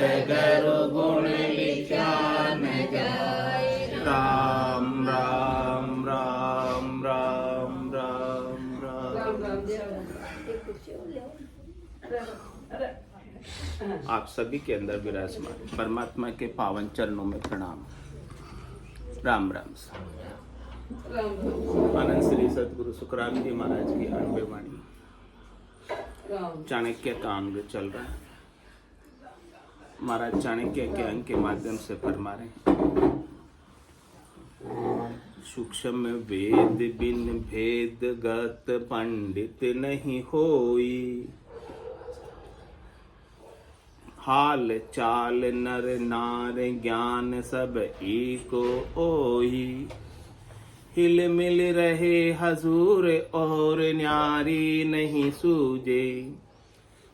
गुरु गुण विचार जाय। राम राम राम राम राम राम। आप सभी के अंदर विराजमान परमात्मा के पावन चरणों में प्रणाम। राम राम। आनंद श्री सतगुरु सुखराम जी महाराज की 8वीं वाणी। चाणक्य का अंग चल रहा है। महाराज चाणक्य के अंग के माध्यम से फरमा रहे हैं, सूक्ष्म वेद बिन भेद गत पंडित नहीं होई। हाल चाल नर नार ज्ञान सब एको ओई। हिल मिल रहे हजूर और न्यारी नहीं सूझे।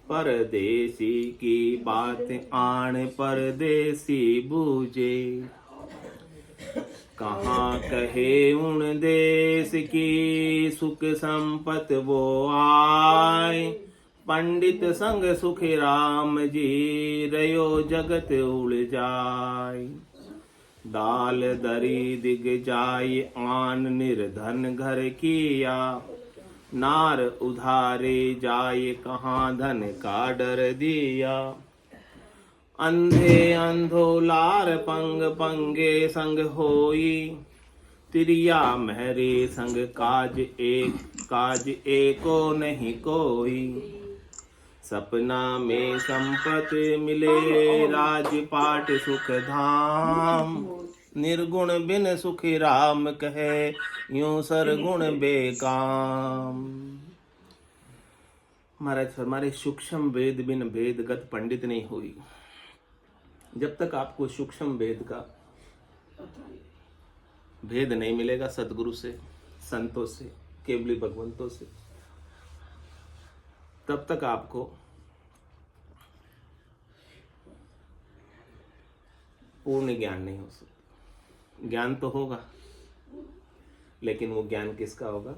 परदेसी की बात आण परदेसी बूझे। कहाँ कहे उन देश की सुख संपत वो आए। पंडित संग सुख राम जी रयो जगत उड़ जाय। दाल दरी दिग जाय आन निर्धन घर किया। नार उधारे जाए कहाँ धन का डर दिया। अंधे अंधोलार पंग पंगे संग होई। तिरिया महरे संग काज एको नहीं कोई। सपना में संपत मिले राजपाट सुख धाम। निर्गुण बिन सुखी राम कहे यूं सरगुण बेकाम। महाराज हमारे सूक्ष्म वेद बिन भेदगत पंडित नहीं हुई। जब तक आपको सूक्ष्म वेद का भेद नहीं मिलेगा सदगुरु से, संतों से, केवली भगवंतों से, तब तक आपको पूर्ण ज्ञान नहीं हो सकता। ज्ञान तो होगा, लेकिन वो ज्ञान किसका होगा?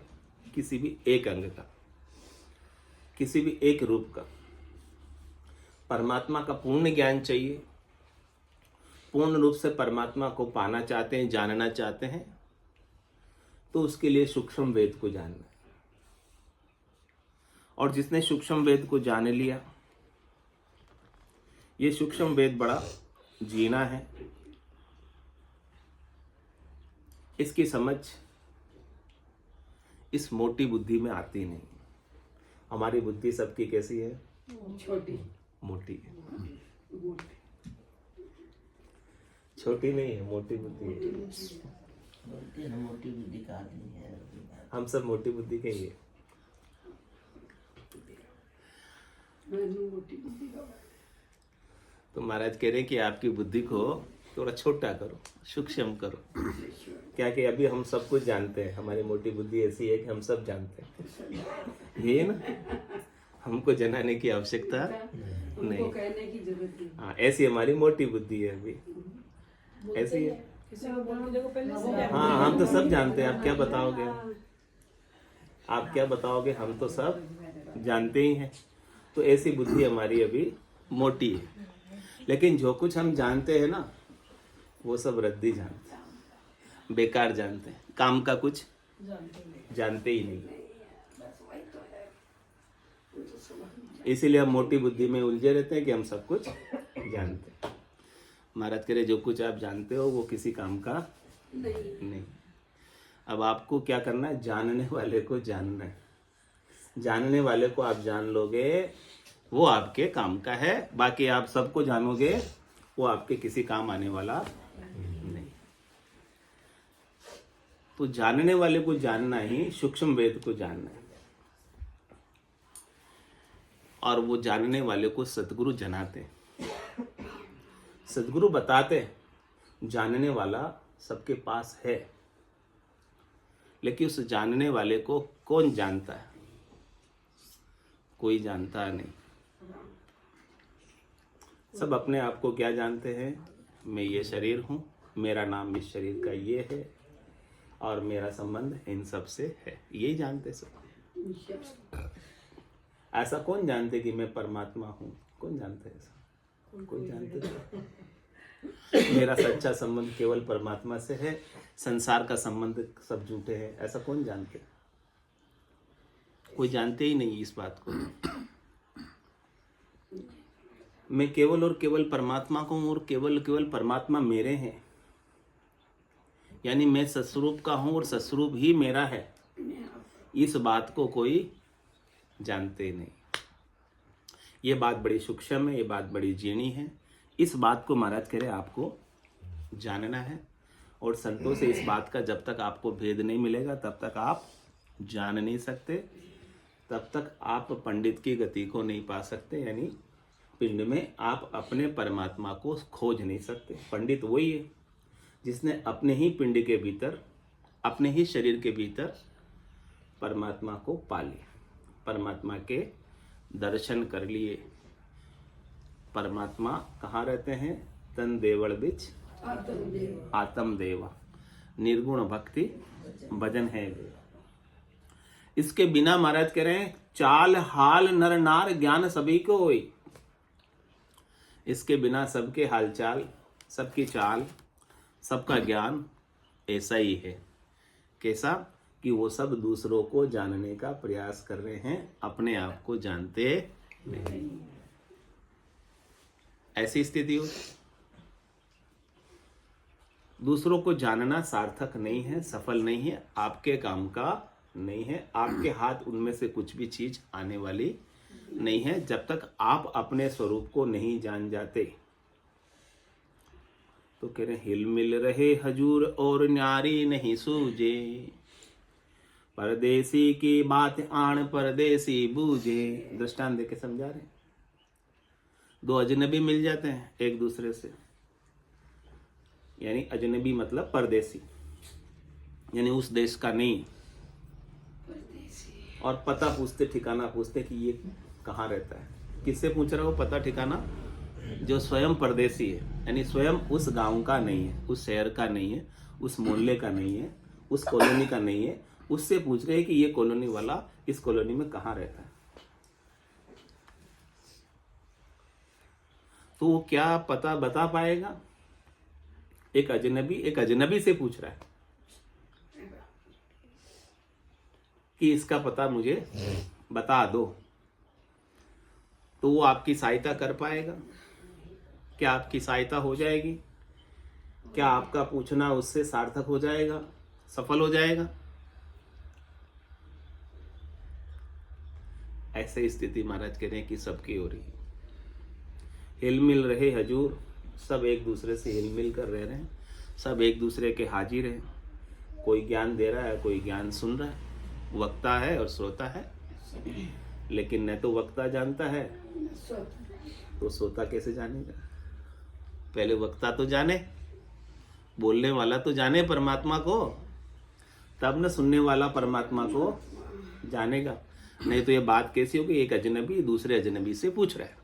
किसी भी एक अंग का, किसी भी एक रूप का। परमात्मा का पूर्ण ज्ञान चाहिए। पूर्ण रूप से परमात्मा को पाना चाहते हैं, जानना चाहते हैं, तो उसके लिए सूक्ष्म वेद को जानना है। और जिसने सूक्ष्म वेद को जान लिया, ये सूक्ष्म वेद बड़ा जीना है। इसकी समझ इस मोटी बुद्धि में आती नहीं। हमारी बुद्धि सबकी कैसी है? छोटी, मोटी है। छोटी नहीं है, मोटी बुद्धि है। मोटी बुद्धि का आदमी है। हम सब मोटी बुद्धि के ही है। तो महाराज कह रहे हैं कि आपकी बुद्धि को थोड़ा छोटा करो, सूक्ष्म करो। क्या कि अभी हम सब कुछ जानते हैं। हमारी मोटी बुद्धि ऐसी है कि हम सब जानते हैं, ये ना, हमको जनाने की आवश्यकता नहीं। कहने की जरूरत नहीं। हाँ, ऐसी हमारी मोटी बुद्धि है अभी, ऐसी है। हाँ, हम तो सब जानते हैं। आप क्या बताओगे? आप क्या बताओगे? हम तो सब जानते ही हैं। तो ऐसी बुद्धि हमारी अभी मोटी है। लेकिन जो कुछ हम जानते हैं ना, वो सब रद्दी जानते हैं, बेकार जानते हैं। काम का कुछ जानते ही नहीं। इसीलिए हम मोटी बुद्धि में उलझे रहते हैं कि हम सब कुछ जानते हैं। महाराज कह रहे जो कुछ आप जानते हो वो किसी काम का नहीं। अब आपको क्या करना है? जानने वाले को जानना है। जानने वाले को आप जान लोगे, वो आपके काम का है। बाकी आप सबको जानोगे, वो आपके किसी काम आने वाला नहीं। तो जानने वाले को जानना ही सूक्ष्म वेद को जानना है। और वो जानने वाले को सदगुरु जनाते, सदगुरु बताते। जानने वाला सबके पास है, लेकिन उस जानने वाले को कौन जानता है? कोई जानता नहीं। सब अपने आप को क्या जानते हैं? मैं ये शरीर हूँ, मेरा नाम इस शरीर का ये है, और मेरा संबंध इन सब से है। यही जानते सब। ऐसा कौन जानते कि मैं परमात्मा हूँ? कौन जानते ऐसा? कोई जानते तो? मेरा सच्चा संबंध केवल परमात्मा से है, संसार का संबंध सब झूठे हैं, ऐसा कौन जानते? कोई जानते ही नहीं इस बात को। मैं केवल और केवल परमात्मा को हूं और केवल केवल परमात्मा मेरे हैं, यानी मैं सत्स्वरूप का हूं और सत्स्वरूप ही मेरा है, इस बात को कोई जानते नहीं। ये बात बड़ी सूक्ष्म है, ये बात बड़ी जीणी है। इस बात को महाराज कह रहे आपको जानना है, और संतों से इस बात का जब तक आपको भेद नहीं मिलेगा तब तक आप जान नहीं सकते, तब तक आप पंडित की गति को नहीं पा सकते, यानी पिंड में आप अपने परमात्मा को खोज नहीं सकते। पंडित वही है जिसने अपने ही पिंड के भीतर, अपने ही शरीर के भीतर परमात्मा को पा लिया, परमात्मा के दर्शन कर लिए। परमात्मा कहाँ रहते हैं? तन देवल बिच आत्म देवा, निर्गुण भक्ति भजन है। इसके बिना महाराज कह रहे हैं चाल हाल नर नार ज्ञान सभी को होई। इसके बिना सबके हालचाल, सबकी चाल, सबका ज्ञान ऐसा ही है। कैसा? कि वो सब दूसरों को जानने का प्रयास कर रहे हैं, अपने आप को जानते नहीं। ऐसी स्थिति हो, दूसरों को जानना सार्थक नहीं है, सफल नहीं है, आपके काम का नहीं है, आपके हाथ उनमें से कुछ भी चीज आने वाली नहीं है जब तक आप अपने स्वरूप को नहीं जान जाते। तो कह रहे हिल मिल रहे हजूर और न्यारी नहीं सूझे, परदेसी की बात आण परदेसी बूझे। दृष्टांत देके समझा रहे। दो अजनबी मिल जाते हैं एक दूसरे से, यानी अजनबी मतलब परदेसी, यानी उस देश का नहीं, और पता पूछते, ठिकाना पूछते कि ये कहाँ रहता है। किससे पूछ रहा हो पता ठिकाना? जो स्वयं परदेसी है, यानी स्वयं उस गांव का नहीं है, उस शहर का नहीं है, उस मोहल्ले का नहीं है, उस कॉलोनी का नहीं है, उससे पूछ रहे हैं कि ये कॉलोनी वाला इस कॉलोनी में कहाँ रहता है। तो वो क्या पता बता पाएगा? एक अजनबी से पूछ रहा है कि इसका पता मुझे बता दो, तो वो आपकी सहायता कर पाएगा? क्या आपकी सहायता हो जाएगी? क्या आपका पूछना उससे सार्थक हो जाएगा, सफल हो जाएगा? ऐसे स्थिति महाराज कह रहे हैं कि सबकी हो रही है। हिल मिल रहे हजूर, सब एक दूसरे से हिल मिल कर रह रहे हैं, सब एक दूसरे के हाजिर हैं। कोई ज्ञान दे रहा है, कोई ज्ञान सुन रहा है, वक्ता है और श्रोता है। लेकिन न तो वक्ता जानता है तो श्रोता कैसे जानेगा? पहले वक्ता तो जाने, बोलने वाला तो जाने परमात्मा को, तब न सुनने वाला परमात्मा को जानेगा। नहीं तो ये बात कैसी होगी? एक अजनबी दूसरे अजनबी से पूछ रहा है,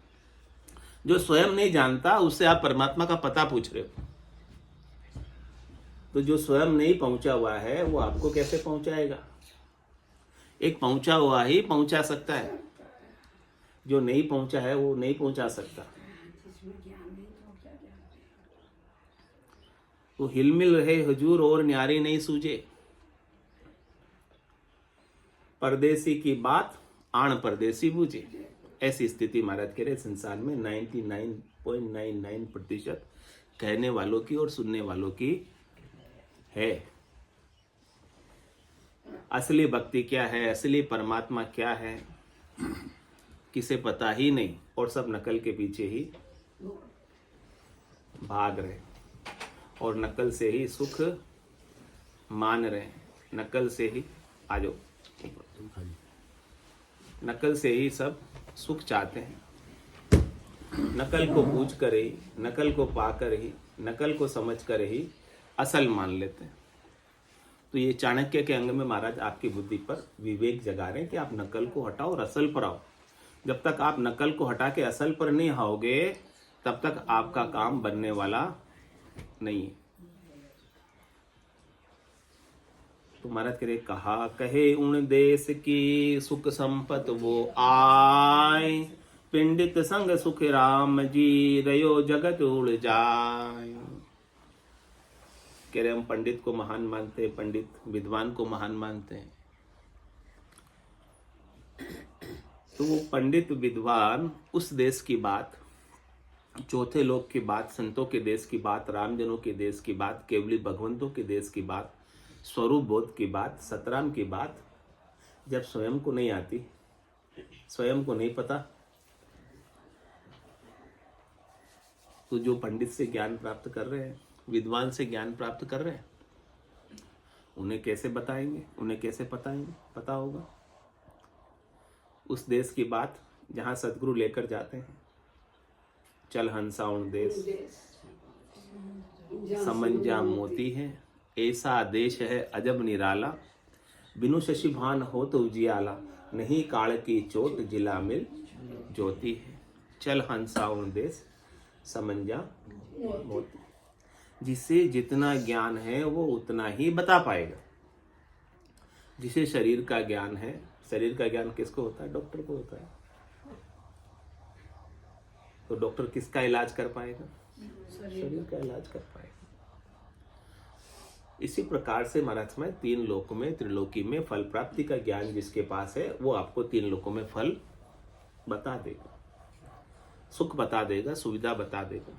जो स्वयं नहीं जानता उससे आप परमात्मा का पता पूछ रहे हो। तो जो स्वयं नहीं पहुंचा हुआ है वो आपको कैसे पहुंचाएगा? एक पहुंचा हुआ ही पहुंचा सकता है, जो नहीं पहुंचा है वो नहीं पहुंचा सकता। तो हिलमिल रहे हुजूर और न्यारी नहीं सूझे, परदेसी की बात आण परदेसी बूझे। ऐसी स्थिति महाराज कह रहे संसार में 99.99% कहने वालों की और सुनने वालों की है। असली भक्ति क्या है, असली परमात्मा क्या है, किसे पता ही नहीं, और सब नकल के पीछे ही भाग रहे, और नकल से ही सुख मान रहे, नकल से ही आजो नकल से ही सब सुख चाहते हैं। नकल को पूछ कर ही, नकल को पाकर ही, नकल को समझ कर ही असल मान लेते हैं। तो ये चाणक्य के अंग में महाराज आपकी बुद्धि पर विवेक जगा रहे हैं कि आप नकल को हटाओ और असल पर आओ। जब तक आप नकल को हटा के असल पर नहीं आओगे तब तक आपका काम बनने वाला नहीं है। तो महाराज करे कहा कहे उन देश की सुख संपत वो आए, पिंडित संग सुख राम जी, रयो जगत उड़ जाय। कह रहे हम पंडित को महान मानते हैं, पंडित विद्वान को महान मानते हैं। तो वो पंडित विद्वान उस देश की बात, चौथे लोक की बात, संतों के देश की बात, रामजनों के देश की बात, केवली भगवंतों के देश की बात, स्वरूप बोध की बात, सतराम की बात जब स्वयं को नहीं आती, स्वयं को नहीं पता, तो जो पंडित से ज्ञान प्राप्त कर रहे हैं, विद्वान से ज्ञान प्राप्त कर रहे हैं, उन्हें कैसे बताएंगे, उन्हें कैसे पता होगा उस देश की बात जहां सदगुरु लेकर जाते हैं। चल हंसाउन देश समंजा मोती है, ऐसा देश है अजब निराला, बिनु शशिभान हो तो उजियाला, नहीं काल की चोट जिला मिल ज्योति है। चल हंसाउन देश समंजा मोती। जिसे जितना ज्ञान है वो उतना ही बता पाएगा। जिसे शरीर का ज्ञान है, शरीर का ज्ञान किसको होता है? डॉक्टर को होता है। तो डॉक्टर किसका इलाज कर पाएगा? शरीर का इलाज कर पाएगा। इसी प्रकार से महाराज में तीन लोकों में, त्रिलोकी में फल प्राप्ति का ज्ञान जिसके पास है वो आपको तीन लोकों में फल बता देगा, सुख बता देगा, सुविधा बता देगा।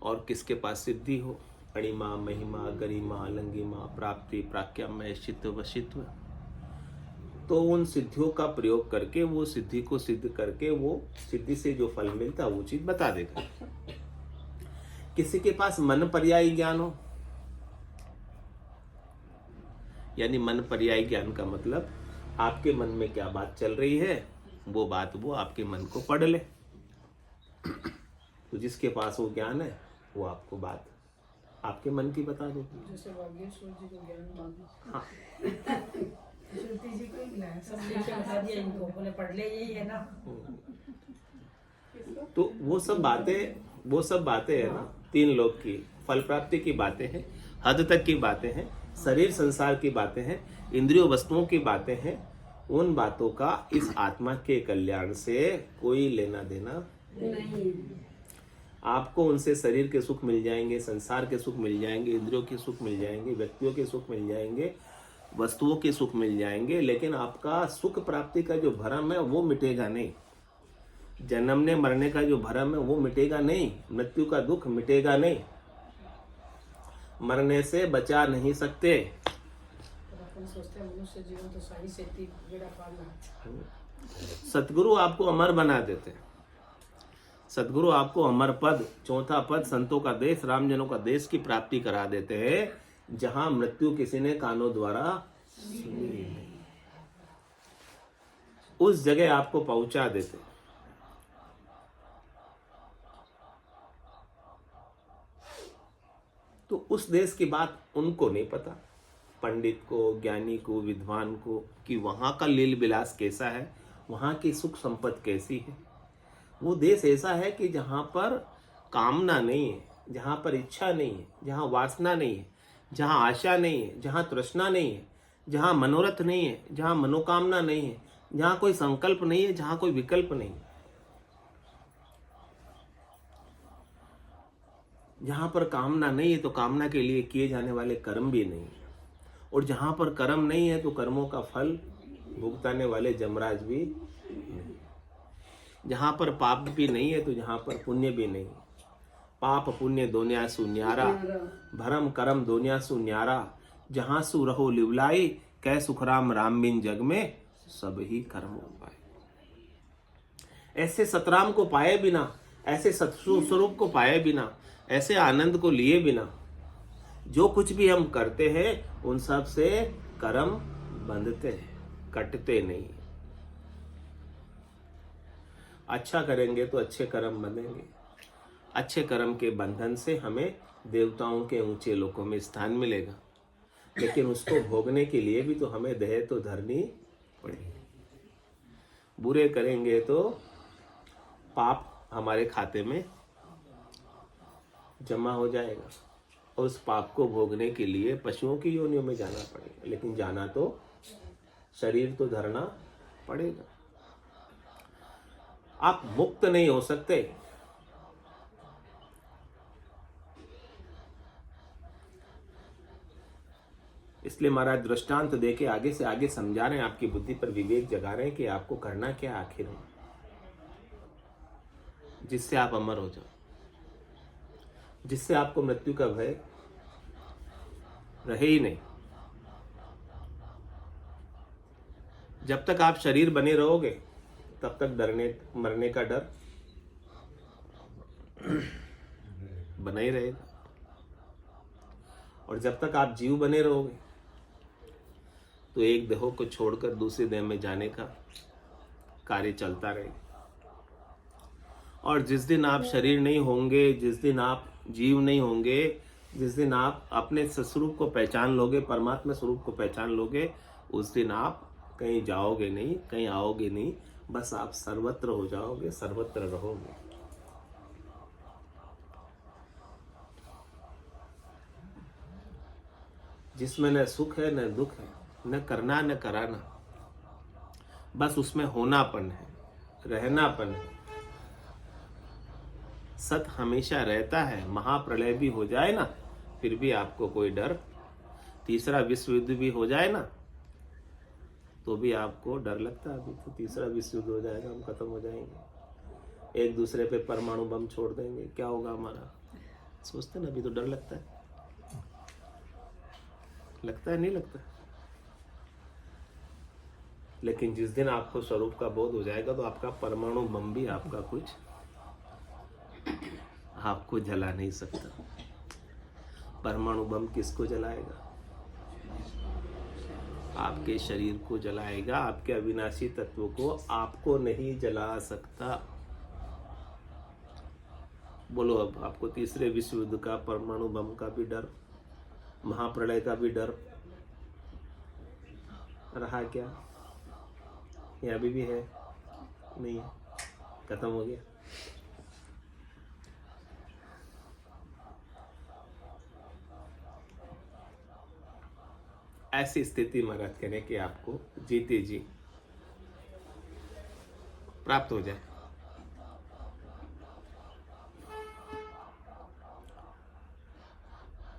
और किसके पास सिद्धि हो, अणिमा, महिमा, गरिमा, लंगिमा, प्राप्ति, प्राक्यम, शित्व, वशित्व, तो उन सिद्धियों का प्रयोग करके वो सिद्धि को सिद्ध करके वो सिद्धि से जो फल मिलता है वो चीज बता देगा। किसी के पास मन पर्यायी ज्ञान हो, यानी मन पर्यायी ज्ञान का मतलब आपके मन में क्या बात चल रही है वो बात वो आपके मन को पढ़ ले। तो जिसके पास वो ज्ञान है वो आपको बात आपके मन की बता देगी। जैसे बागेश्वर जी को ज्ञान मांगा, हाँ, श्रुति जी को मिला, सब लेके बता दिया इनको, बोले पढ़ ले, यही है ना। तो वो सब बातें है ना, तीन लोक की फल प्राप्ति की बातें हैं, हद तक की बातें हैं, शरीर संसार की बातें हैं, इंद्रियों वस्तुओं की बातें हैं। उन बातों का इस आत्मा के कल्याण से कोई लेना देना नहीं। आपको उनसे शरीर के सुख मिल जाएंगे, संसार के सुख मिल जाएंगे, इंद्रियों के सुख मिल जाएंगे, व्यक्तियों के सुख मिल जाएंगे, वस्तुओं के सुख मिल जाएंगे, लेकिन आपका सुख प्राप्ति का जो भरम है वो मिटेगा नहीं। जन्मने मरने का जो भरम है वो मिटेगा नहीं, मृत्यु का दुख मिटेगा नहीं, मरने से बचा नहीं सकते। अपन सोचते हैं मनुष्य जीवन तो सही से बेड़ा पालना। सतगुरु आपको अमर बना देते हैं। सतगुरु आपको अमर पद, चौथा पद, संतों का देश, रामजनों का देश की प्राप्ति करा देते हैं, जहां मृत्यु किसी ने कानों द्वारा सुनी नहीं, उस जगह आपको पहुंचा देते। तो उस देश की बात उनको नहीं पता, पंडित को, ज्ञानी को, विद्वान को, कि वहां का लील विलास कैसा है, वहां की सुख संपत्ति कैसी है। वो देश ऐसा है कि जहां पर कामना नहीं है, जहां पर इच्छा नहीं है, जहां वासना नहीं है, जहां आशा नहीं है, जहां तृष्णा नहीं है, जहां मनोरथ नहीं है, जहां मनोकामना नहीं है, जहां कोई संकल्प नहीं है, जहां कोई विकल्प नहीं है, जहां पर कामना नहीं है तो कामना के लिए किए जाने वाले कर्म भी नहीं है, और जहां पर कर्म नहीं है तो कर्मों का फल भुगताने वाले जमराज भी नहीं। जहां पर पाप भी नहीं है तो जहां पर पुण्य भी नहीं। पाप पुण्य दोन्या सु न्यारा, भरम करम दोन्या सु न्यारा, जहां सु रहो लिवलाई, कै सुखराम राम बिन जग में सब ही कर्म उपाय। ऐसे सतराम को पाए बिना, ऐसे सत्स्वरूप को पाए बिना, ऐसे आनंद को लिए बिना जो कुछ भी हम करते हैं उन सब से कर्म बंधते हैं, कटते नहीं। अच्छा करेंगे तो अच्छे कर्म बंधेंगे, अच्छे कर्म के बंधन से हमें देवताओं के ऊंचे लोकों में स्थान मिलेगा, लेकिन उसको भोगने के लिए भी तो हमें देह तो धरनी पड़ेगी। बुरे करेंगे तो पाप हमारे खाते में जमा हो जाएगा, और उस पाप को भोगने के लिए पशुओं की योनियों में जाना पड़ेगा, लेकिन जाना तो शरीर तो धरना पड़ेगा। आप मुक्त नहीं हो सकते। इसलिए महाराज दृष्टांत देके आगे से आगे समझा रहे हैं, आपकी बुद्धि पर विवेक जगा रहे हैं कि आपको करना क्या आखिर में, जिससे आप अमर हो जाओ, जिससे आपको मृत्यु का भय रहे ही नहीं। जब तक आप शरीर बने रहोगे तब तक डरने मरने का डर बना ही रहेगा, और जब तक आप जीव बने रहोगे तो एक देह को छोड़कर दूसरे देह में जाने का कार्य चलता रहेगा। और जिस दिन आप शरीर नहीं होंगे, जिस दिन आप जीव नहीं होंगे, जिस दिन आप अपने स्वरूप को पहचान लोगे, परमात्मा स्वरूप को पहचान लोगे, उस दिन आप कहीं जाओगे नहीं, कहीं आओगे नहीं, बस आप सर्वत्र हो जाओगे, सर्वत्र रहोगे। जिसमें न सुख है न दुख है, न करना न कराना, बस उसमें होनापन है, रहनापन है। सत हमेशा रहता है। महाप्रलय भी हो जाए ना, फिर भी आपको कोई डर, तीसरा विश्व युद्ध भी हो जाए ना, तो भी आपको डर लगता है। अभी तो तीसरा विश्व युद्ध हो जाएगा, हम खत्म हो जाएंगे, एक दूसरे पे परमाणु बम छोड़ देंगे, क्या होगा हमारा, सोचते ना, अभी तो डर लगता है। लगता है नहीं लगता? लेकिन जिस दिन आपको स्वरूप का बोध हो जाएगा तो आपका परमाणु बम भी आपका कुछ आपको जला नहीं सकता। परमाणु बम किसको जलाएगा? आपके शरीर को जलाएगा, आपके अविनाशी तत्व को आपको नहीं जला सकता। बोलो, अब आपको तीसरे विश्व युद्ध का, परमाणु बम का भी डर, महाप्रलय का भी डर रहा क्या? ये अभी भी है? नहीं है, खत्म हो गया। ऐसी स्थिति महाराज कहने कि आपको जीते जी प्राप्त हो जाए।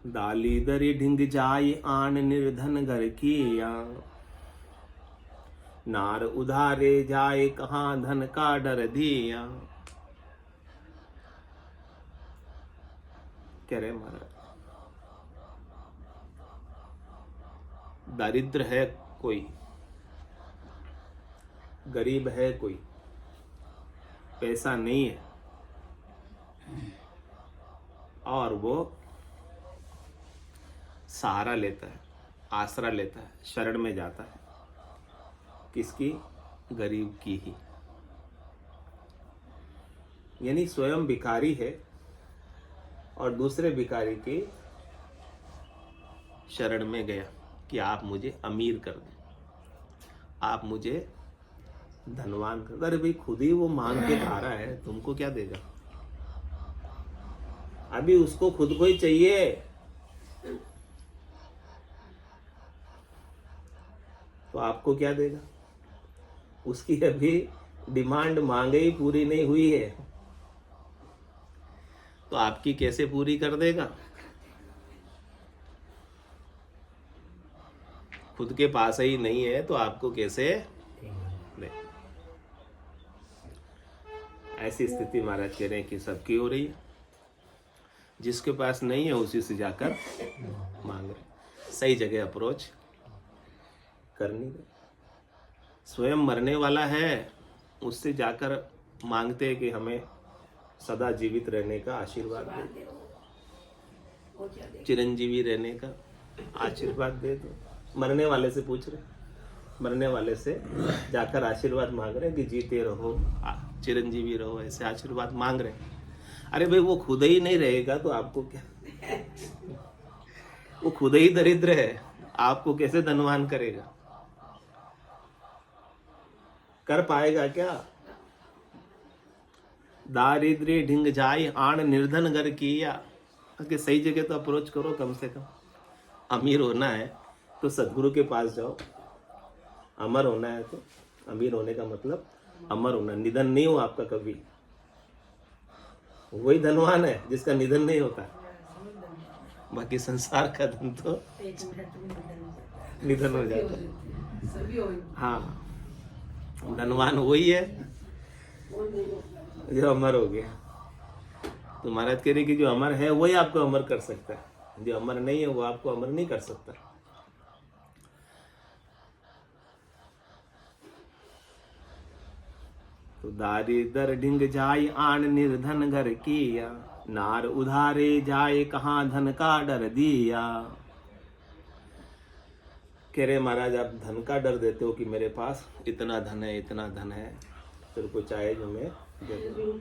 दाली दरी ढिंग जाय आन निर्धन घर किया, नार उधारे जाए कहाँ धन का डर दिया। कह रहे महाराज, दारिद्र है कोई, गरीब है कोई, पैसा नहीं है, और वो सहारा लेता है, आसरा लेता है, शरण में जाता है। किसकी? गरीब की ही। यानी स्वयं भिखारी है और दूसरे भिखारी की शरण में गया कि आप मुझे अमीर कर दें, आप मुझे धनवान कर दे। अरे भाई, खुद ही वो मांग के खा रहा है, तुमको क्या देगा? अभी उसको खुद को ही चाहिए, तो आपको क्या देगा? उसकी अभी डिमांड, मांगे ही पूरी नहीं हुई है, तो आपकी कैसे पूरी कर देगा? खुद के पास ही नहीं है तो आपको कैसे दे? ऐसी स्थिति महाराज कह रहे हैं कि सबकी हो रही है। जिसके पास नहीं है उसी से जाकर मांग रहे। सही जगह अप्रोच करनी है। स्वयं मरने वाला है, उससे जाकर मांगते हैं कि हमें सदा जीवित रहने का आशीर्वाद दे, चिरंजीवी रहने का आशीर्वाद दे दो। मरने वाले से पूछ रहे, मरने वाले से जाकर आशीर्वाद मांग रहे कि जीते रहो, चिरंजीवी रहो, ऐसे आशीर्वाद मांग रहे। अरे भाई, वो खुद ही नहीं रहेगा तो आपको क्या? वो खुद ही दरिद्र है, आपको कैसे धनवान करेगा? कर पाएगा क्या? दारिद्र्य ढिंग जाय आण निर्धन घर किया। कि सही जगह तो अप्रोच करो, कम से कम। अमीर होना है तो सदगुरु के पास जाओ, अमर होना है तो अमीर होने का मतलब अमर होना, निधन नहीं हो आपका कभी। वही धनवान है जिसका निधन नहीं होता, बाकी संसार का धन तो 1 मिनट में निधन हो जाता है। सभी हो हाँ, धनवान वही है जो अमर हो गया। तो महाराज कह रहे कि जो अमर है वही आपको अमर कर सकता है, जो अमर नहीं है वो आपको अमर नहीं कर सकता। तो दारिदर ढिंग जाय आन निर्धन घर किया, नार उधारे जाए कहाँ धन का डर दिया। कह रहे महाराज आप धन का डर देते हो कि मेरे पास इतना धन है, इतना धन है, तेरे को चाहे जो मैं दे दूं।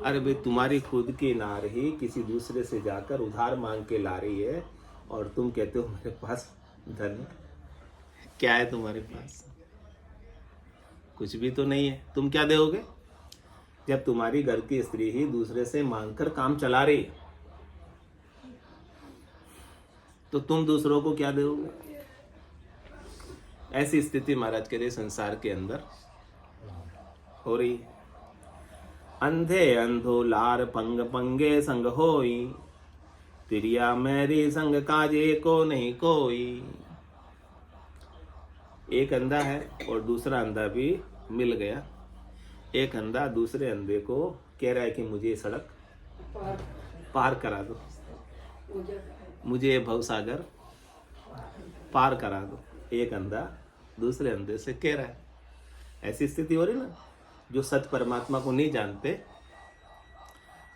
अरे भाई तुम्हारी खुद की नार ही किसी दूसरे से जाकर उधार मांग के ला रही है और तुम कहते हो मेरे पास धन है। क्या है तुम्हारे पास? कुछ भी तो नहीं है। तुम क्या दोगे जब तुम्हारी घर की स्त्री ही दूसरे से मांगकर काम चला रही है? तो तुम दूसरों को क्या दोगे? ऐसी स्थिति महाराज के लिए संसार के अंदर हो रही है। अंधे अंधो लार पंग पंगे संग होई, तिरिया मेरी संग काजे को नहीं कोई। एक अंधा है और दूसरा अंधा भी मिल गया। एक अंधा दूसरे अंधे को कह रहा है कि मुझे सड़क पार करा दो, मुझे भवसागर पार करा दो। एक अंधा दूसरे अंधे से कह रहा है। ऐसी स्थिति हो रही ना, जो सच परमात्मा को नहीं जानते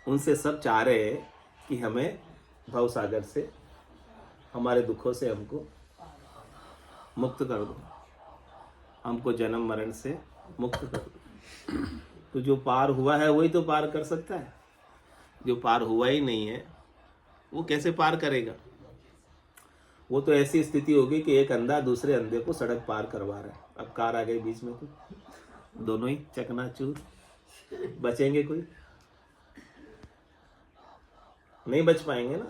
उनसे सब चाह रहे हैं कि हमें भवसागर से, हमारे दुखों से हमको मुक्त कर दो, हमको जन्म मरण से मुक्त कर दो। तो जो पार हुआ है वही तो पार कर सकता है, जो पार हुआ ही नहीं है वो कैसे पार करेगा? वो तो ऐसी स्थिति होगी कि एक अंधा दूसरे अंधे को सड़क पार करवा रहा है। अब कार आ गई बीच में तो दोनों ही चकनाचूर, बचेंगे कोई? नहीं बच पाएंगे ना।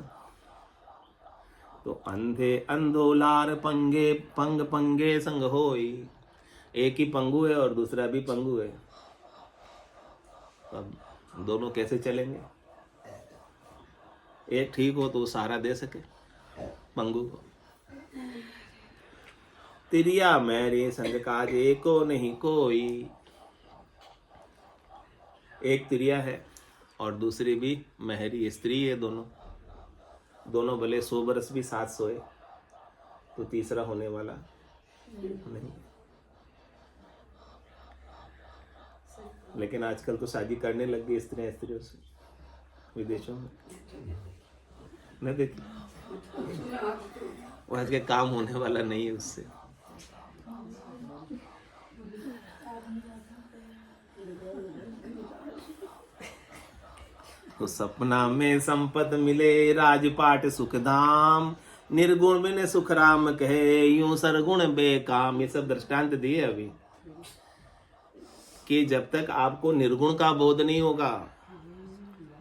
तो अंधे अंधोलार पंगे पंग पंगे संग होई, एक ही पंगु है और दूसरा भी पंगु है। अब दोनों कैसे चलेंगे? एक ठीक हो तो वो सहारा दे सके पंगु को। तिरिया मेरे संग काजे को नहीं कोई। एक तिरिया है और दूसरी भी महरी स्त्री है। दोनों भले 100 बरस भी साथ सोए तो तीसरा होने वाला नहीं। लेकिन आजकल तो शादी करने लग गई स्त्रियों से विदेशों में। नहीं देखी, वो आज के काम होने वाला नहीं है उससे। तो सपना में संपत मिले राजपाट सुख धाम, निर्गुण बिन सुख राम कहे यूं सरगुण बेकाम। ये सब दृष्टांत दिए अभी कि जब तक आपको निर्गुण का बोध नहीं होगा,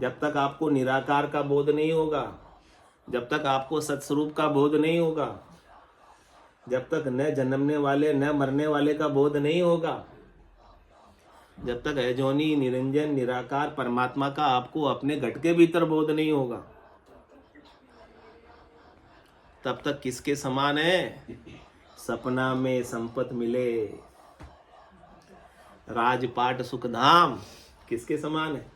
जब तक आपको निराकार का बोध नहीं होगा, जब तक आपको सत्स्वरूप का बोध नहीं होगा, जब तक न जन्मने वाले न मरने वाले का बोध नहीं होगा, जब तक अजोनी निरंजन निराकार परमात्मा का आपको अपने घट के भीतर बोध नहीं होगा, तब तक किसके समान है? सपना में संपत मिले राजपाट सुख धाम, किसके समान है?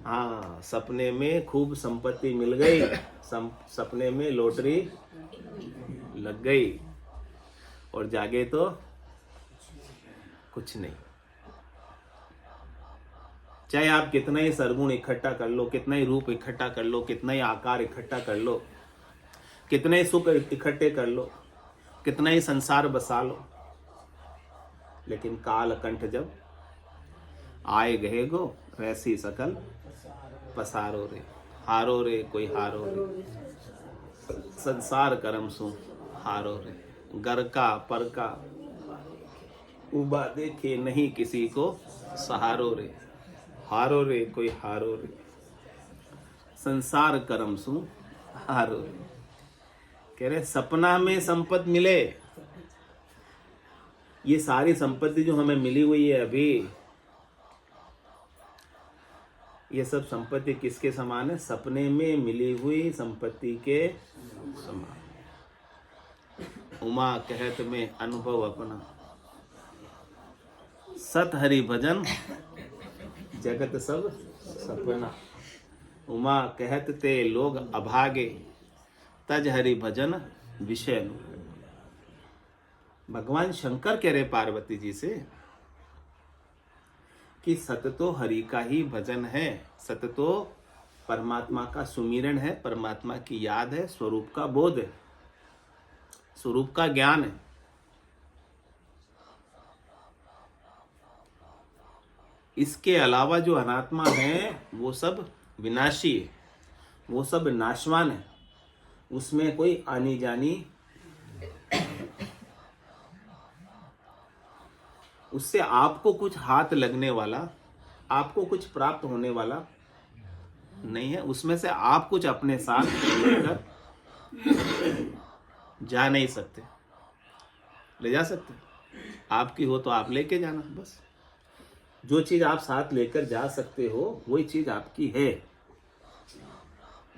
हाँ, सपने में खूब संपत्ति मिल गई, सपने में लॉटरी लग गई और जागे तो कुछ नहीं। चाहे आप कितना ही सरगुण इकट्ठा कर लो, कितना ही रूप इकट्ठा कर लो, कितना ही आकार इकट्ठा कर लो, कितने ही सुख इकट्ठे कर लो, कितना ही संसार बसा लो, लेकिन काल कंठ जब आए गए गो वैसी सकल पसारो रे, हारो रे कोई हारो रे, संसार करम सु हारो रे, घर का पर का उबा देखे नहीं किसी को सहारो रे, हारो रे कोई हारो रे, संसार करम सु हारो रे। कह रहे सपना में संपत मिले ये सारी संपत्ति जो हमें मिली हुई है अभी, ये सब संपत्ति किसके समान है? सपने में मिली हुई संपत्ति के समान। उमा कहत में अनुभव अपना, सत हरि भजन जगत सब सपना। उमा कहत ते लोग अभागे, तज हरि भजन विषय। भगवान शंकर कह रहे पार्वती जी से कि सत तो हरि का ही भजन है, सत तो परमात्मा का सुमिरन है, परमात्मा की याद है, स्वरूप का बोध है, स्वरूप का ज्ञान है। इसके अलावा जो अनात्मा है वो सब विनाशी है, वो सब नाशवान है, उसमें कोई आनी जानी, उससे आपको कुछ हाथ लगने वाला, आपको कुछ प्राप्त होने वाला नहीं है। उसमें से आप कुछ अपने साथ लेकर जा नहीं सकते। ले जा सकते? आपकी हो तो आप लेके जाना बस। जो चीज आप साथ लेकर जा सकते हो वही चीज आपकी है।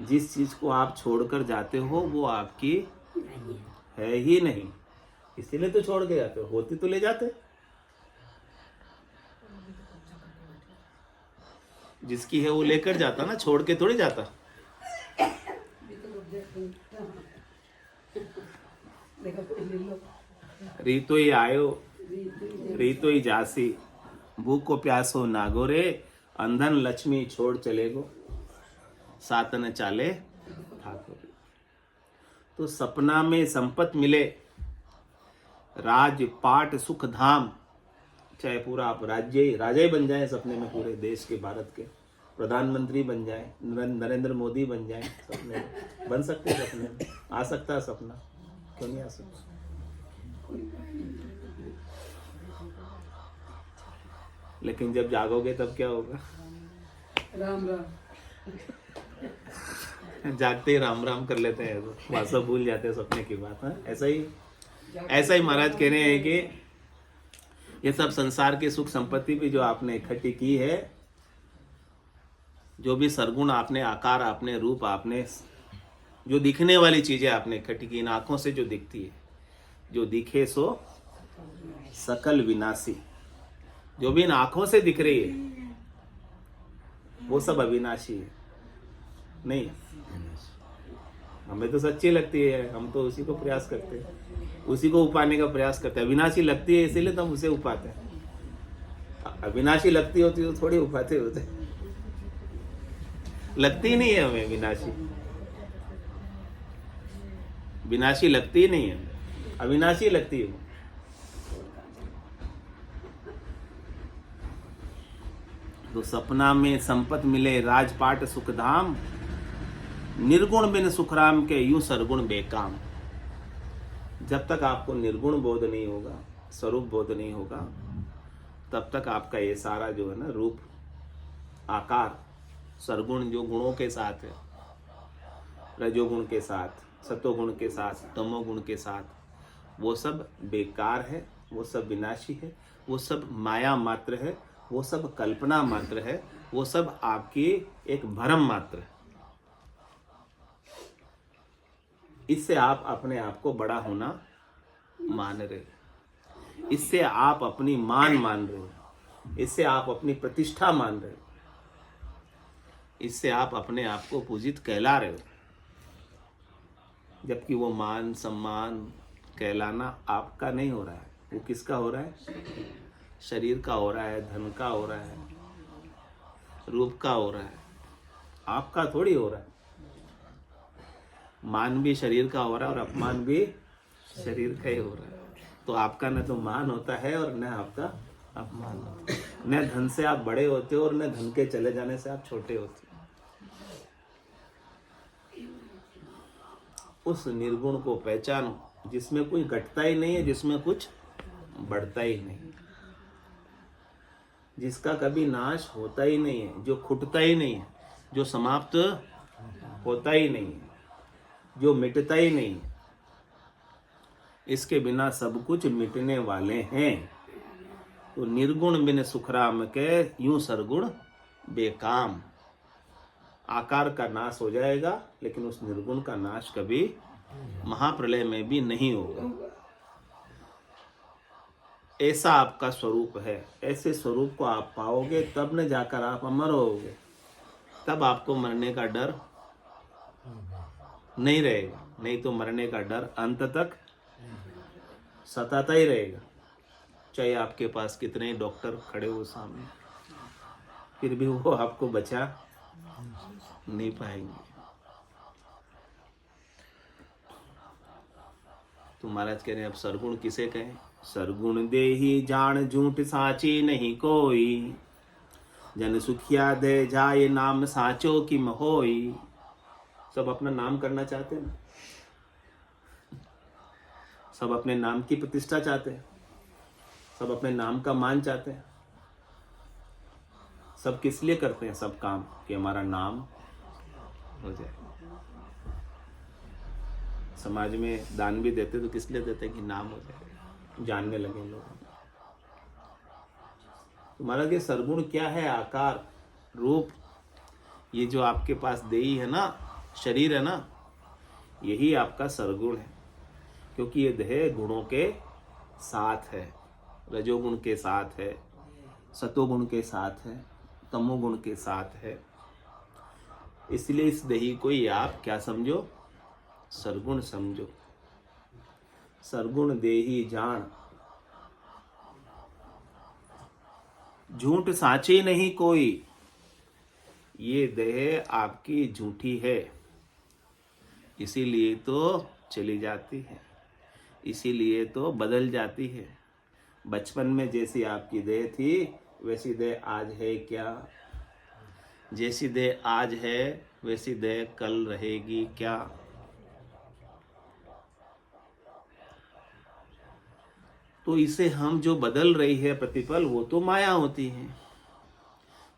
जिस चीज को आप छोड़कर जाते हो वो आपकी है ही नहीं, इसीलिए तो छोड़ के जाते हो। होती तो ले जाते। जिसकी है वो लेकर जाता ना, छोड़ के थोड़ी जाता। रीतो ही आयो रीतो ही जासी, भूखो प्यासो नागोरे, अंधन लक्ष्मी छोड़ चले गो, सातन चाले ठाकुर। तो सपना में संपत मिले, राजपाट सुख धाम, चाहे पूरा आप राजा ही बन जाए सपने में, पूरे देश के, भारत के प्रधानमंत्री बन जाए, नरेंद्र मोदी बन जाए, सपने में बन सकते हैं। सपने में आ सकता है सपना, क्यों नहीं आ सकता? लेकिन जब जागोगे तब क्या होगा? राम राम। जागते ही राम राम कर लेते हैं, वहां सब भूल जाते हैं सपने की बात है। ऐसा ही महाराज कह रहे हैं कि ये सब संसार की सुख संपत्ति भी जो आपने इकट्ठी की है, जो भी सरगुण आपने, आकार आपने, रूप आपने, जो दिखने वाली चीजें आपने इकट्ठी की, इन आंखों से जो दिखती है, जो दिखे सो सकल विनाशी, जो भी इन आंखों से दिख रही है वो सब अविनाशी है। नहीं, हमें तो सच्ची लगती है, हम तो उसी को प्रयास करते हैं, उसी को उपाने का प्रयास करते हैं। अविनाशी लगती है इसीलिए तो हम उसे उपाते हैं। अविनाशी लगती होती तो थोड़ी उपाते होते। लगती ही नहीं है हमें विनाशी, विनाशी लगती ही नहीं है, अविनाशी लगती है। तो सपना में संपत मिले, राजपाट सुखधाम, निर्गुण बिन सुखराम के यूं सरगुण बेकाम। जब तक आपको निर्गुण बोध नहीं होगा, स्वरूप बोध नहीं होगा, तब तक आपका ये सारा जो है ना, रूप, आकार, सरगुण जो गुणों के साथ है, रजोगुण के साथ, सतोगुण के साथ, तमोगुण के साथ, वो सब बेकार है, वो सब विनाशी है, वो सब माया मात्र है, वो सब कल्पना मात्र है, वो सब आपकी एक भ्रम मात्र है। इससे आप अपने आप को बड़ा होना मान रहे हो, इससे आप अपनी मान मान रहे हो, इससे आप अपनी प्रतिष्ठा मान रहे हो, इससे आप अपने आप को पूजित कहला रहे हो। जबकि वो मान सम्मान कहलाना आपका नहीं हो रहा है, वो किसका हो रहा है? शरीर का हो रहा है, धन का हो रहा है, रूप का हो रहा है, आपका थोड़ी हो रहा है। मान भी शरीर का हो रहा है और अपमान भी शरीर का ही हो रहा है। तो आपका न तो मान होता है और न आपका अपमान होता है। न धन से आप बड़े होते हो और न धन के चले जाने से आप छोटे होते हो। उस निर्गुण को पहचानो जिसमें कोई घटता ही नहीं है, जिसमें कुछ बढ़ता ही नहीं, जिसका कभी नाश होता ही नहीं है, जो खुटता ही नहीं है, जो समाप्त होता ही नहीं है, जो मिटता ही नहीं है, इसके बिना सब कुछ मिटने वाले हैं। तो निर्गुण बिन सुखराम के यूं सरगुण बेकाम। आकार का नाश हो जाएगा, लेकिन उस निर्गुण का नाश कभी महाप्रलय में भी नहीं होगा। ऐसा आपका स्वरूप है। ऐसे स्वरूप को आप पाओगे तब न जाकर आप अमर होगे। तब आपको मरने का डर नहीं रहेगा। नहीं तो मरने का डर अंत तक सताता ही रहेगा। चाहे आपके पास कितने ही डॉक्टर खड़े हो सामने, फिर भी वो आपको बचा नहीं पाएंगे। तो महाराज कह रहे हैं अब सरगुण किसे कहें? सरगुण देही जान झूठ साची नहीं कोई, जन सुखिया दे जाए नाम साचो किम होई। सब अपना नाम करना चाहते हैं ना, सब अपने नाम की प्रतिष्ठा चाहते हैं, सब अपने नाम का मान चाहते हैं। सब किस लिए करते हैं सब काम? कि हमारा नाम हो जाए। समाज में दान भी देते तो किस लिए देते हैं? कि नाम हो जाए, जानने लगे लोग। तुम्हारा ये सरगुण क्या है? आकार, रूप, ये जो आपके पास देही है ना, शरीर है ना, यही आपका सरगुण है। क्योंकि ये देह गुणों के साथ है, रजोगुण के साथ है, सतोगुण के साथ है, तमोगुण के साथ है। इसलिए इस देही को ही आप क्या समझो? सरगुण समझो। सरगुण देही जान झूठ साची नहीं कोई। ये देह आपकी झूठी है, इसीलिए तो चली जाती है, इसीलिए तो बदल जाती है। बचपन में जैसी आपकी देह थी वैसी देह आज है क्या? जैसी देह आज है वैसी देह कल रहेगी क्या? तो इसे हम जो बदल रही है प्रतिपल, वो तो माया होती है।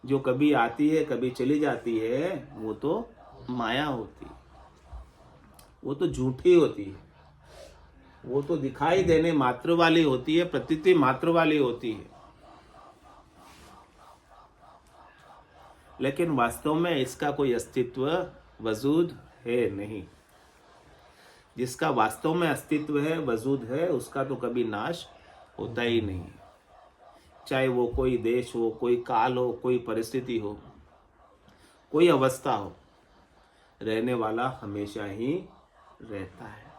जो कभी आती है कभी चली जाती है, वो तो माया होती है, वो तो झूठी होती है, वो तो दिखाई देने मात्र वाली होती है, प्रतीति मात्र वाली होती है। लेकिन वास्तव में इसका कोई अस्तित्व वजूद है नहीं। जिसका वास्तव में अस्तित्व है, वजूद है, उसका तो कभी नाश होता ही नहीं। चाहे वो कोई देश हो, कोई काल हो, कोई परिस्थिति हो, कोई अवस्था हो, रहने वाला हमेशा ही रहता है।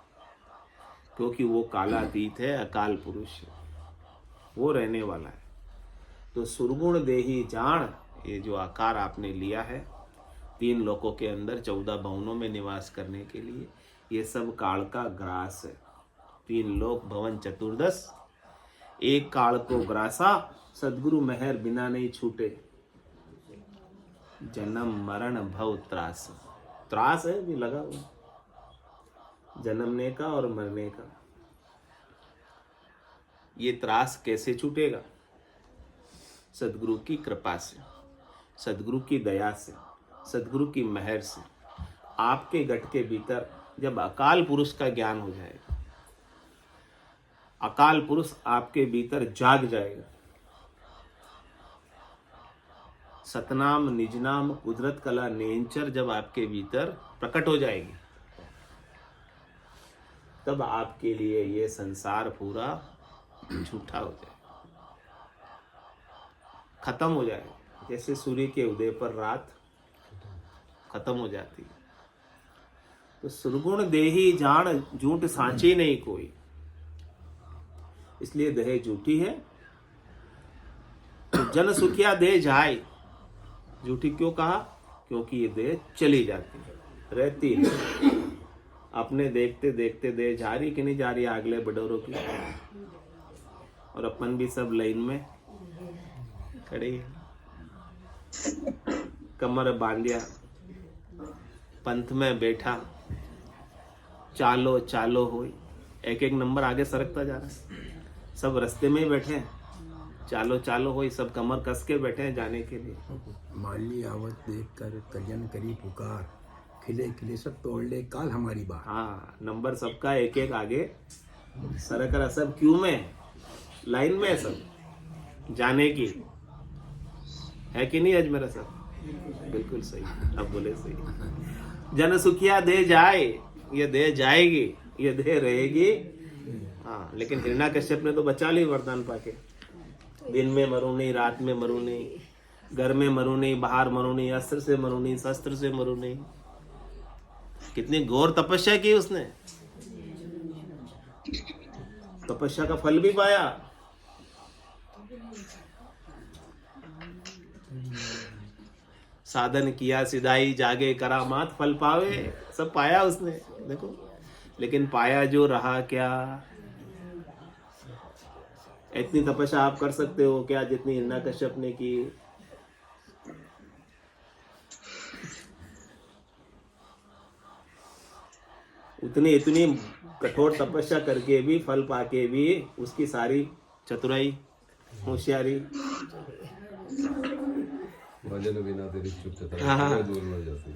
क्योंकि वो कालातीत है, अकाल पुरुष है, वो रहने वाला है। तो सुरगुण देही जान, ये जो आकार आपने लिया है 3 लोकों के अंदर 14 भवनों में निवास करने के लिए, ये सब काल का ग्रास है। 3 लोक भवन चतुर्दश, एक काल को ग्रासा, सदगुरु मेहर बिना नहीं छूटे। जन्म मरण भव त्रास, त्रास है भी लगा हुआ, जन्मने का और मरने का। ये त्रास कैसे छूटेगा? सदगुरु की कृपा से, सदगुरु की दया से, सदगुरु की मेहर से। आपके गट के भीतर जब अकाल पुरुष का ज्ञान हो जाएगा, अकाल पुरुष आपके भीतर जाग जाएगा, सतनाम निजनाम कुदरत कला नेंचर जब आपके भीतर प्रकट हो जाएगी, तब आपके लिए ये संसार पूरा झूठा हो जाएगा, खत्म हो जाएगा। जैसे सूर्य के उदय पर रात खत्म हो जाती है। तो सुरगुण देही जान झूठ साची नहीं कोई। इसलिए देह झूठी है। तो जन सुखिया दे जाए, झूठी क्यों कहा? क्योंकि ये देह चली जाती है, रहती है। अपने देखते देखते देह जा रही कि नहीं जा रही अगले बडोरों की, और अपन भी सब लाइन में खड़े हैं, कमर बांधिया, पंथ में बैठा, चालो चालो होई। एक एक नंबर आगे सरकता जा रहा है, सब रास्ते में ही बैठे हैं, चालो चालो होई, सब कमर कस के बैठे हैं जाने के लिए। माली आवत देख कर कलियन करी पुकार, खिले खिले सब तोड़ ले काल हमारी बात। हाँ, नंबर सबका एक एक आगे सरक रहा सब क्यों में, लाइन में है सब जाने की, है कि नहीं आज मेरा सब? बिल्कुल सही, अब बोले सही। जन सुखिया दे जाए, ये दे जाएगी, ये दे रहेगी। हाँ, लेकिन हिरण्याकश्यप ने तो बचा ली वरदान पाके। दिन में मरू नहीं, रात में मरू नहीं, घर में मरू नहीं, बाहर मरू नहीं, अस्त्र से मरू नहीं, शस्त्र से मरू नहीं। कितनी घोर तपस्या की उसने, तपस्या का फल भी पाया। साधन किया सिधाई, जागे करामात, फल पावे, सब पाया उसने, देखो। लेकिन पाया जो रहा क्या? इतनी तपस्या आप कर सकते हो क्या जितनी हिरण्याकश्यप ने की? इतनी कठोर तपस्या करके भी, फल पाके भी, उसकी सारी चतुराई, होशियारी। भजन बिना तेरी चुप चतुराई हाँ। सबे धूल में जाती,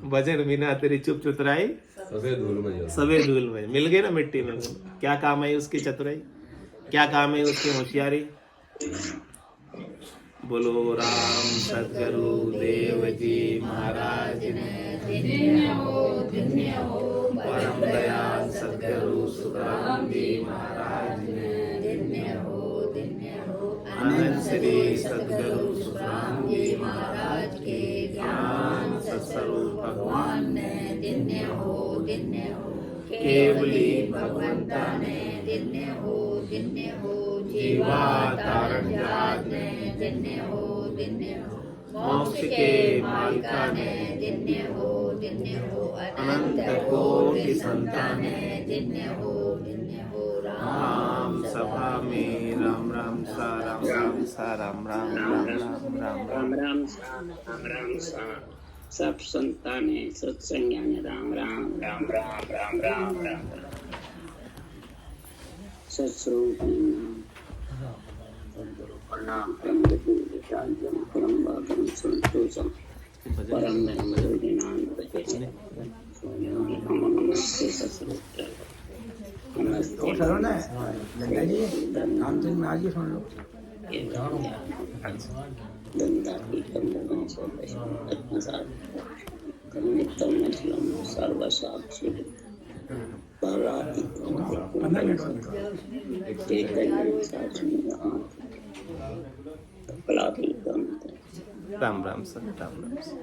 भजन बिना तेरी चुप चतुराई सबे धूल में जाती। सबे धूल में मिल गई ना मिट्टी में। क्या काम है उसकी चतुराई, क्या काम है उसकी होशियारी? बोलो राम सदगुरु देव जी महाराज ने, परम दयाल सदगुरु सुखराम जी महाराज ने, अनंत श्री सदगुरु सुखराम जी महाराज के ज्ञान सत्स्वरूप भगवान ने, केवली भगवंता ने, जीवा तारण जात ने, मोक्ष के मालिका ने, अनंत कोटि संतान ने, राम सभा में राम राम सा राम राम सा राम राम राम राम राम राम राम राम सा सब संताने सत्संगाने राम राम राम राम राम राम राम सत्स्वरूप प्रणाम परम गति शांतम परम भागम संतोषम परम धर्म योगिनान नमस्ते सत्स्वरूप नमस्ते सुनो ना गंगा जी, रामचंद्र में आगे सुन लो। गंगा की कंदों से आत्मसात कन्नितम मचलम सर्वसाक्षी परातीत एक साक्षी कलातीत राम राम सर राम राम सर।